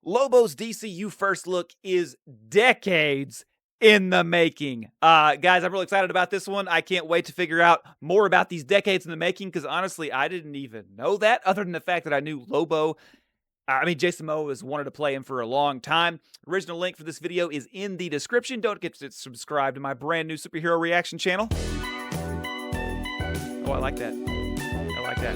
Lobo's DCU first look is decades in the making. Guys, I'm really excited about this one. I can't wait to figure out more about these decades in the making, because honestly, I didn't even know that, other than the fact that I knew Jason Momoa has wanted to play him for a long time. Original link for this video is in the description. Don't forget to subscribe to my brand new superhero reaction channel. Oh, I like that.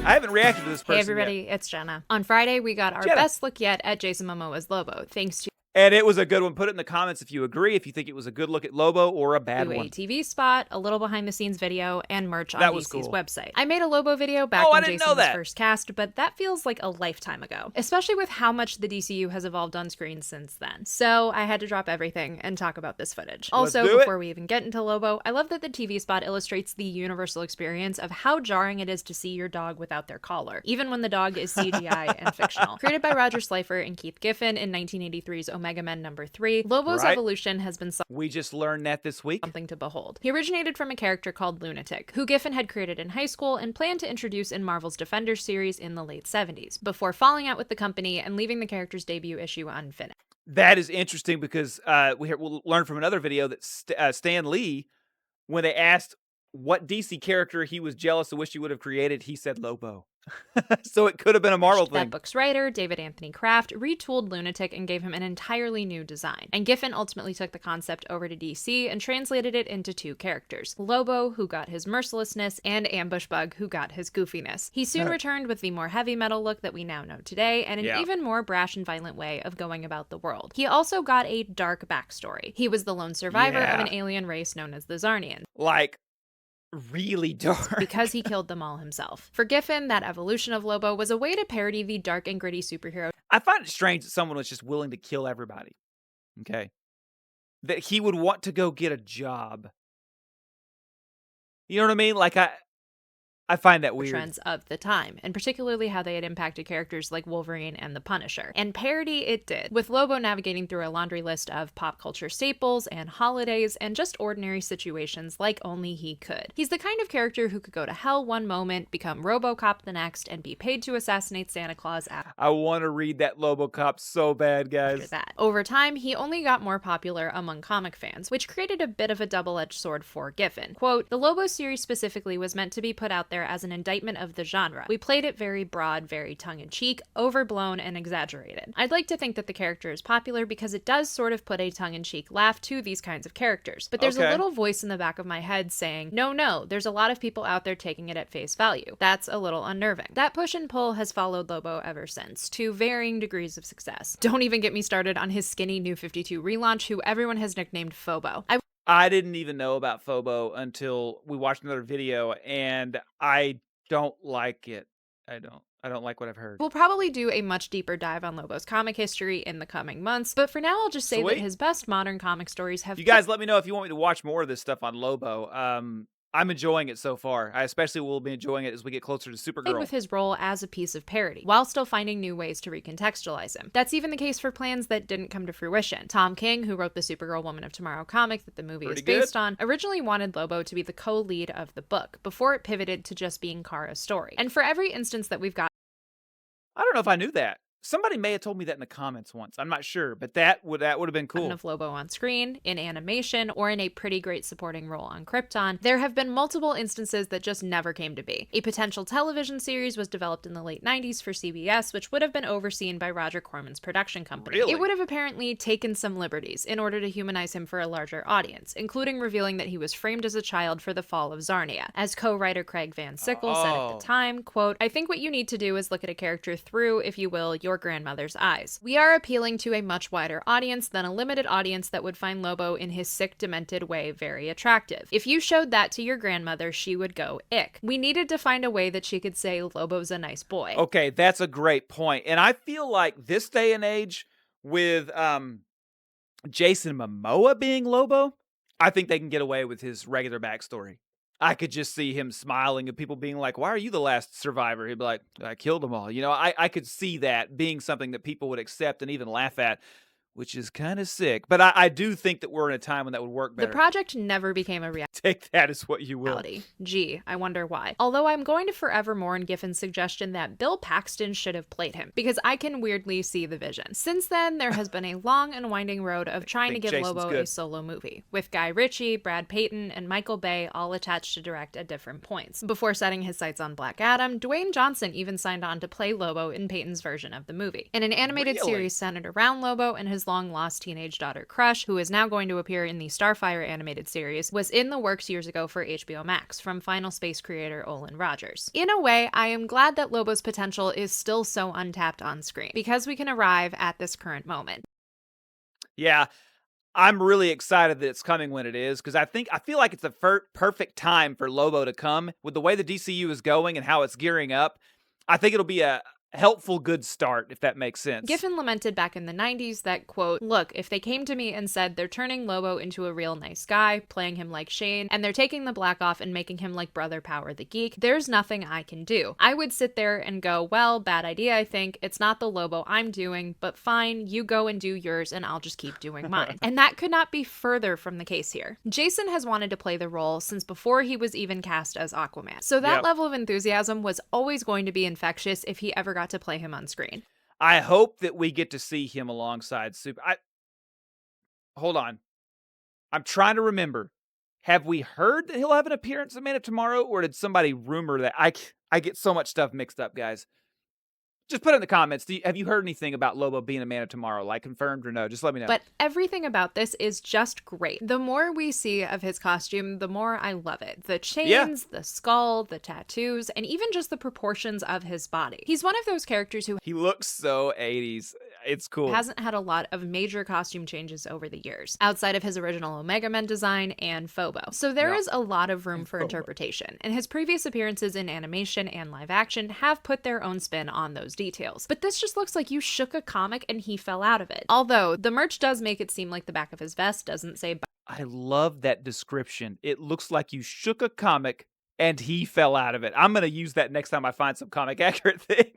I haven't reacted to this person Hey everybody, yet. it's Jenna. On Friday, we got our best look yet at Jason Momoa's Lobo, thanks to And it was a good one. Put it in the comments if you agree, if you think it was a good look at Lobo or a bad one. a TV spot, a little behind-the-scenes video, and merch on DC's cool. website. I made a Lobo video back when Jason was that. first cast, but that feels like a lifetime ago, especially with how much the DCU has evolved on screen since then. So I had to drop everything and talk about this footage. Also, before we even get into Lobo, I love that the TV spot illustrates the universal experience of how jarring it is to see your dog without their collar, even when the dog is CGI and fictional. Created by Roger Slifer and Keith Giffen in 1983's Omega Men #3, Lobo's evolution has been we just learned that this week. Something to behold. He originated from a character called Lunatic, who Giffen had created in high school and planned to introduce in Marvel's Defenders series in the late 70s, before falling out with the company and leaving the character's debut issue unfinished. That is interesting because we'll learn from another video that Stan Lee, when they asked what DC character he was jealous of, wish he would have created, he said Lobo. So it could have been a Marvel thing. That book's writer, David Anthony Kraft, retooled Lunatic and gave him an entirely new design. And Giffen ultimately took the concept over to DC and translated it into two characters: Lobo, who got his mercilessness, and Ambush Bug, who got his goofiness. He soon returned with the more heavy metal look that we now know today, and an even more brash and violent way of going about the world. He also got a dark backstory. He was the lone survivor of an alien race known as the Zarnians. Like, really dark. Because he killed them all himself. For Giffen, that evolution of Lobo was a way to parody the dark and gritty superhero. I find it strange that someone was just willing to kill everybody. Okay. That he would want to go get a job. You know what I mean? Like, I find that weird. Trends of the time, and particularly how they had impacted characters like Wolverine and the Punisher. And parody it did, with Lobo navigating through a laundry list of pop culture staples and holidays and just ordinary situations like only he could. He's the kind of character who could go to hell one moment, become RoboCop the next, and be paid to assassinate Santa Claus after. I want to read that RoboCop so bad, guys. After that. Over time, he only got more popular among comic fans, which created a bit of a double-edged sword for Giffen. Quote, "The Lobo series specifically was meant to be put out there as an indictment of the genre. We played it very broad, very tongue-in-cheek, overblown, and exaggerated. I'd like to think that the character is popular because it does sort of put a tongue-in-cheek laugh to these kinds of characters. But there's a little voice in the back of my head saying, no, there's a lot of people out there taking it at face value. That's a little unnerving." That push and pull has followed Lobo ever since, to varying degrees of success. Don't even get me started on his skinny New 52 relaunch, who everyone has nicknamed Phobo. I didn't even know about Phobo until we watched another video, and I don't like it. I don't like what I've heard. We'll probably do a much deeper dive on Lobo's comic history in the coming months, but for now I'll just say that his best modern comic stories have— You guys let me know if you want me to watch more of this stuff on Lobo. I'm enjoying it so far. I especially will be enjoying it as we get closer to Supergirl. With his role as a piece of parody, while still finding new ways to recontextualize him. That's even the case for plans that didn't come to fruition. Tom King, who wrote the Supergirl Woman of Tomorrow comic that the movie is based on, originally wanted Lobo to be the co-lead of the book, before it pivoted to just being Kara's story. And for every instance that we've got— I don't know if I knew that. Somebody may have told me that in the comments once. I'm not sure, but that would have been cool. Of Lobo on screen, in animation, or in a pretty great supporting role on Krypton, there have been multiple instances that just never came to be. A potential television series was developed in the late 90s for CBS, which would have been overseen by Roger Corman's production company. Really? It would have apparently taken some liberties in order to humanize him for a larger audience, including revealing that he was framed as a child for the fall of Zarnia. As co-writer Craig Van Sickle said at the time, quote, "I think what you need to do is look at a character through, if you will, your grandmother's eyes. We are appealing to a much wider audience than a limited audience that would find Lobo in his sick, demented way very attractive. If you showed that to your grandmother, she would go ick. We needed to find a way that she could say Lobo's a nice boy." Okay, that's a great point. And I feel like this day and age with Jason Momoa being Lobo, I think they can get away with his regular backstory. I could just see him smiling and people being like, "Why are you the last survivor?" He'd be like, "I killed them all." You know, I could see that being something that people would accept and even laugh at, which is kind of sick. But I do think that we're in a time when that would work better. The project never became a reality. Take that as what you will. Gee, I wonder why. Although I'm going to forever mourn Giffen's suggestion that Bill Paxton should have played him, because I can weirdly see the vision. Since then, there has been a long and winding road of trying to give Jason's Lobo good. a solo movie, with Guy Ritchie, Brad Payton, and Michael Bay all attached to direct at different points. Before setting his sights on Black Adam, Dwayne Johnson even signed on to play Lobo in Payton's version of the movie. In an animated series centered around Lobo and his long-lost teenage daughter Crush, who is now going to appear in the Starfire animated series, was in the works years ago for HBO Max from Final Space creator Olin Rogers. In a way, I am glad that Lobo's potential is still so untapped on screen, because we can arrive at this current moment. Yeah, I'm really excited that it's coming when it is, because I feel like it's the perfect time for Lobo to come. With the way the DCU is going and how it's gearing up, I think it'll be a helpful, good start, if that makes sense. Giffen lamented back in the 90s that, quote, "Look, if they came to me and said they're turning Lobo into a real nice guy, playing him like Shane, and they're taking the black off and making him like Brother Power the Geek, there's nothing I can do. I would sit there and go, well, bad idea, I think. It's not the Lobo I'm doing, but fine, you go and do yours and I'll just keep doing mine." And that could not be further from the case here. Jason has wanted to play the role since before he was even cast as Aquaman. So that level of enthusiasm was always going to be infectious if he ever got to play him on screen. I hope that we get to see him alongside Hold on. I'm trying to remember. Have we heard that he'll have an appearance in Man of Tomorrow, or did somebody rumor that? I get so much stuff mixed up, guys. Just put it in the comments. Have you heard anything about Lobo being a Man of Tomorrow? Like, confirmed or no? Just let me know. But everything about this is just great. The more we see of his costume, the more I love it. The chains, the skull, the tattoos, and even just the proportions of his body. He's one of those characters who he looks so 80s. It's cool. Hasn't had a lot of major costume changes over the years, outside of his original Omega Men design and Phobo. So there is a lot of room for interpretation, and his previous appearances in animation and live action have put their own spin on those details. But this just looks like you shook a comic and he fell out of it. Although, the merch does make it seem like the back of his vest doesn't say... I love that description. It looks like you shook a comic and he fell out of it. I'm going to use that next time I find some comic accurate thing.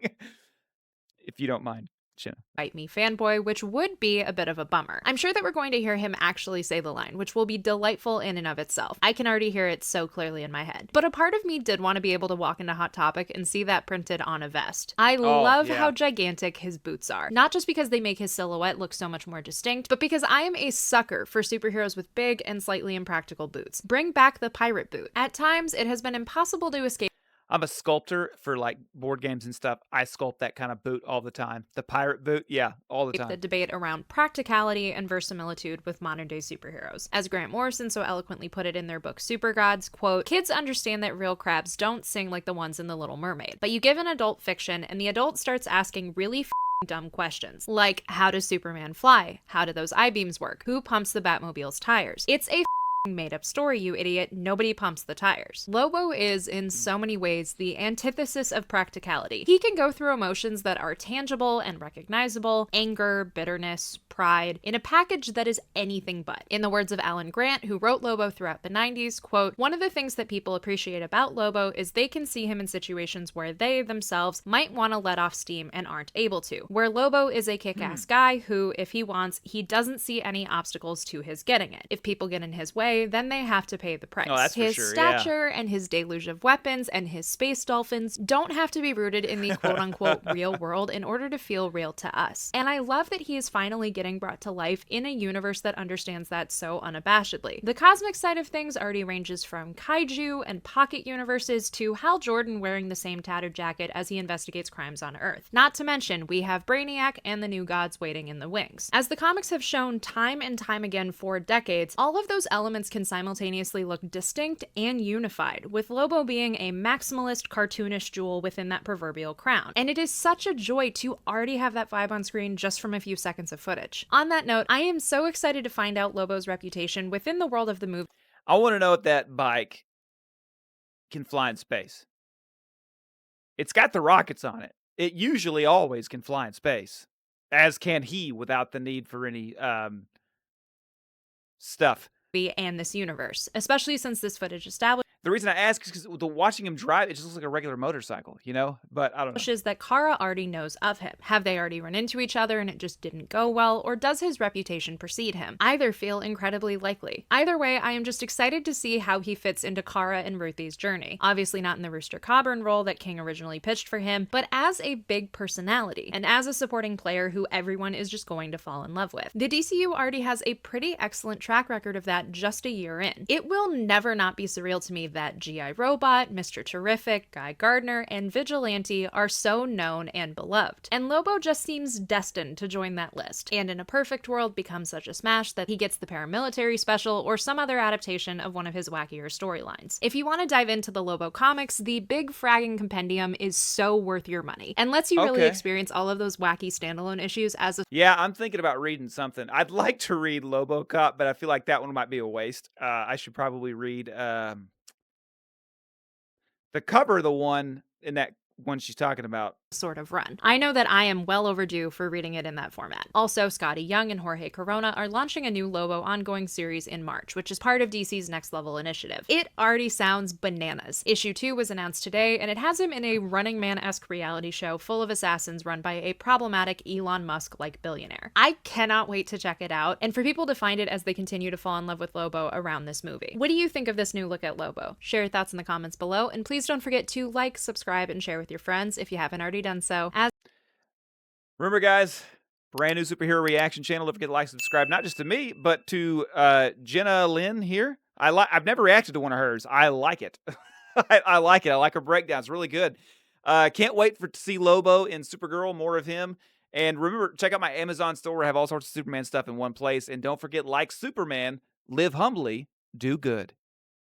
If you don't mind. Jenna. Bite me fanboy, which would be a bit of a bummer. I'm sure that we're going to hear him actually say the line, which will be delightful in and of itself. I can already hear it so clearly in my head. But a part of me did want to be able to walk into Hot Topic and see that printed on a vest. I love how gigantic his boots are. Not just because they make his silhouette look so much more distinct, but because I am a sucker for superheroes with big and slightly impractical boots. Bring back the pirate boot. At times, it has been impossible to escape. I'm a sculptor for like board games and stuff. I sculpt that kind of boot all the time. The pirate boot, all the time. The debate around practicality and verisimilitude with modern day superheroes. As Grant Morrison so eloquently put it in their book Super Gods, quote, "Kids understand that real crabs don't sing like the ones in The Little Mermaid. But you give an adult fiction and the adult starts asking really dumb questions. Like, how does Superman fly? How do those I-beams work? Who pumps the Batmobile's tires? It's a made up story, you idiot. Nobody pumps the tires." Lobo is, in so many ways, the antithesis of practicality. He can go through emotions that are tangible and recognizable, anger, bitterness, pride, in a package that is anything but. In the words of Alan Grant, who wrote Lobo throughout the 90s, quote, "One of the things that people appreciate about Lobo is they can see him in situations where they themselves might want to let off steam and aren't able to. Where Lobo is a kick-ass guy who, if he wants, he doesn't see any obstacles to his getting it. If people get in his way, then they have to pay the price. Oh, that's his for sure, stature and his deluge of weapons and his space dolphins don't have to be rooted in the quote-unquote real world in order to feel real to us. And I love that he is finally getting brought to life in a universe that understands that so unabashedly. The cosmic side of things already ranges from kaiju and pocket universes to Hal Jordan wearing the same tattered jacket as he investigates crimes on Earth. Not to mention, we have Brainiac and the new gods waiting in the wings. As the comics have shown time and time again for decades, all of those elements can simultaneously look distinct and unified, with Lobo being a maximalist, cartoonish jewel within that proverbial crown. And it is such a joy to already have that vibe on screen just from a few seconds of footage. On that note, I am so excited to find out Lobo's reputation within the world of the movie. I want to know if that bike can fly in space. It's got the rockets on it. It usually always can fly in space, as can he without the need for any stuff. And this universe, especially since this footage established The reason I ask is because watching him drive, it just looks like a regular motorcycle, you know? But I don't know. Is that Kara already knows of him. Have they already run into each other and it just didn't go well, or does his reputation precede him? Either feel incredibly likely. Either way, I am just excited to see how he fits into Kara and Ruthie's journey. Obviously not in the Rooster Cogburn role that King originally pitched for him, but as a big personality, and as a supporting player who everyone is just going to fall in love with. The DCU already has a pretty excellent track record of that just a year in. It will never not be surreal to me that G.I. Robot, Mr. Terrific, Guy Gardner, and Vigilante are so known and beloved. And Lobo just seems destined to join that list, and in a perfect world becomes such a smash that he gets the paramilitary special or some other adaptation of one of his wackier storylines. If you want to dive into the Lobo comics, the Big Fragging Compendium is so worth your money, and lets you really experience all of those wacky standalone issues as a— Yeah, I'm thinking about reading something. I'd like to read Lobocop, but I feel like that one might be a waste. I should probably read the cover of the one in that one she's talking about. Sort of run. I know that I am well overdue for reading it in that format. Also, Scotty Young and Jorge Corona are launching a new Lobo ongoing series in March, which is part of DC's Next Level initiative. It already sounds bananas. Issue 2 was announced today, and it has him in a Running Man-esque reality show full of assassins run by a problematic Elon Musk-like billionaire. I cannot wait to check it out, and for people to find it as they continue to fall in love with Lobo around this movie. What do you think of this new look at Lobo? Share your thoughts in the comments below, and please don't forget to like, subscribe, and share with your friends if you haven't already done so. Remember, guys, brand new superhero reaction channel. Don't forget to like, subscribe, not just to me, but to Jenna Lynn here. I've never reacted to one of hers. I like it. I like it. I like her breakdown. It's really good. Can't wait to see Lobo in Supergirl, more of him. And remember, check out my Amazon store. I have all sorts of Superman stuff in one place. And don't forget, like Superman, live humbly, do good.